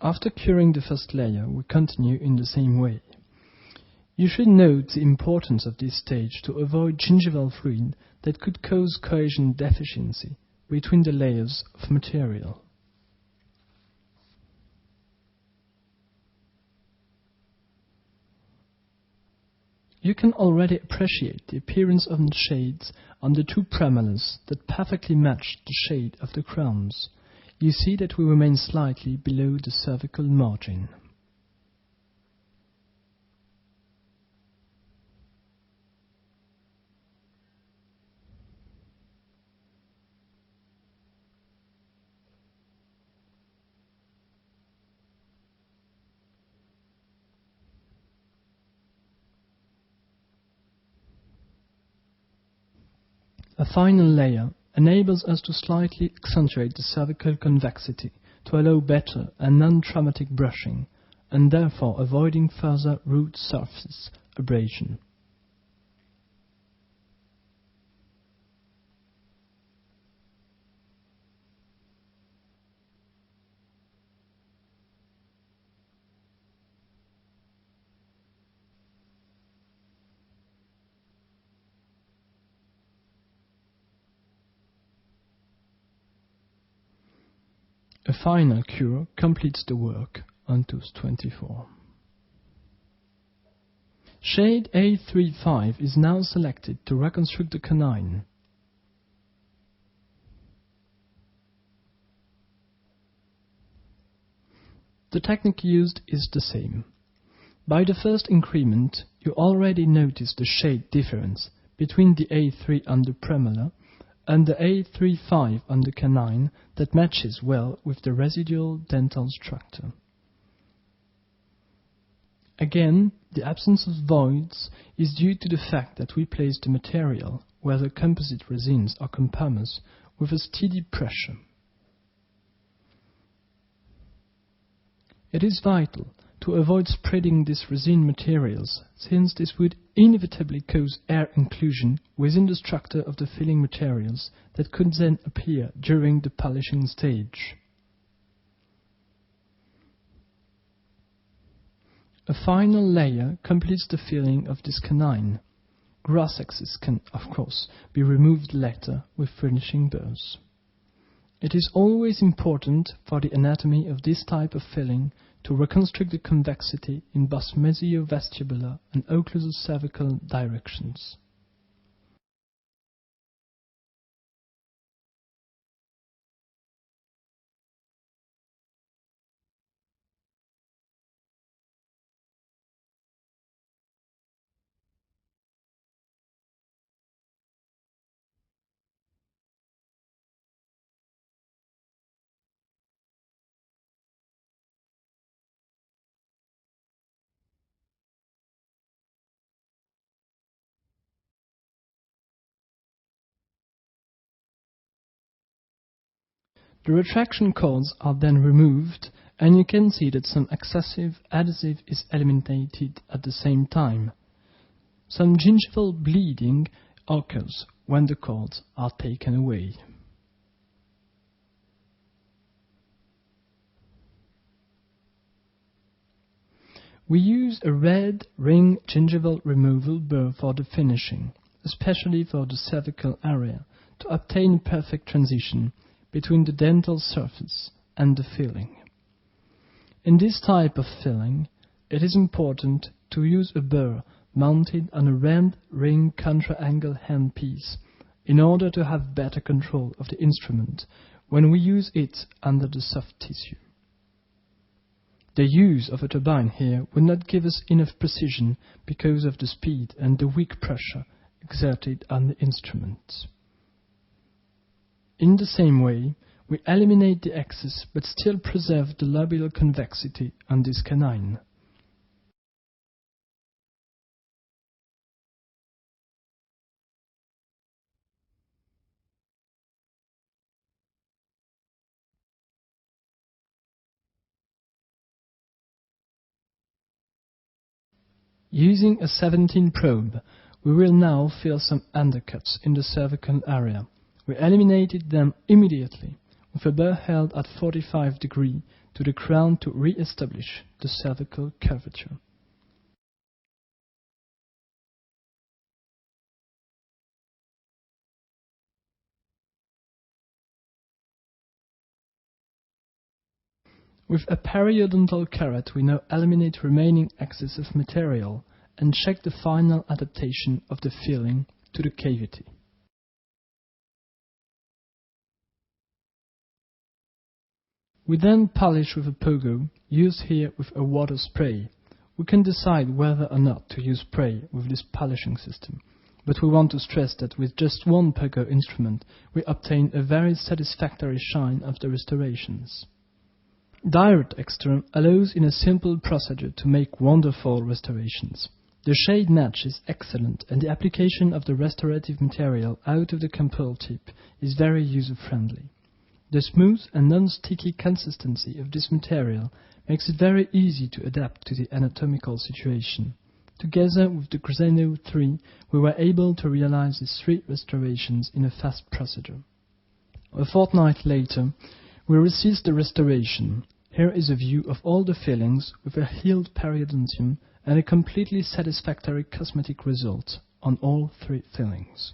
After curing the first layer, we continue in the same way. You should note the importance of this stage to avoid gingival fluid that could cause cohesion deficiency between the layers of material. You can already appreciate the appearance of the shades on the two premolars that perfectly match the shade of the crowns. You see that we remain slightly below the cervical margin. A final layer enables us to slightly accentuate the cervical convexity to allow better and non-traumatic brushing, and therefore avoiding further root surface abrasion. A final cure completes the work on tooth 24. Shade A35 is now selected to reconstruct the canine. The technique used is the same. By the first increment, you already notice the shade difference between the A3 on the premolar and the A35 on the canine that matches well with the residual dental structure. Again, the absence of voids is due to the fact that we place the material, whether composite resins or compounders, with a steady pressure. It is vital to avoid spreading these resin materials, since this would inevitably cause air inclusion within the structure of the filling materials that could then appear during the polishing stage. A final layer completes the filling of this canine. Grass excess can, of course, be removed later with finishing burrs. It is always important for the anatomy of this type of filling to reconstruct the convexity in both mesiovestibular and occlusocervical directions. The retraction cords are then removed, and you can see that some excessive adhesive is eliminated at the same time. Some gingival bleeding occurs when the cords are taken away. We use a red ring gingival removal burr for the finishing, especially for the cervical area, to obtain a perfect transition between the dental surface and the filling. In this type of filling, it is important to use a burr mounted on a red ring contra-angle handpiece in order to have better control of the instrument when we use it under the soft tissue. The use of a turbine here would not give us enough precision because of the speed and the weak pressure exerted on the instrument. In the same way, we eliminate the excess but still preserve the labial convexity on this canine. Using a 17 probe, we will now fill some undercuts in the cervical area. We eliminated them immediately with a burr held at 45 degrees to the crown to re-establish the cervical curvature. With a periodontal carrot, we now eliminate remaining excess of material and check the final adaptation of the filling to the cavity. We then polish with a pogo, used here with a water spray. We can decide whether or not to use spray with this polishing system, but we want to stress that with just one pogo instrument, we obtain a very satisfactory shine of the restorations. Dyract eXtra allows in a simple procedure to make wonderful restorations. The shade match is excellent and the application of the restorative material out of the compound tip is very user-friendly. The smooth and non-sticky consistency of this material makes it very easy to adapt to the anatomical situation. Together with the Xeno 3, we were able to realize these 3 restorations in a fast procedure. A fortnight later, we received the restoration. Here is a view of all the fillings with a healed periodontium and a completely satisfactory cosmetic result on all 3 fillings.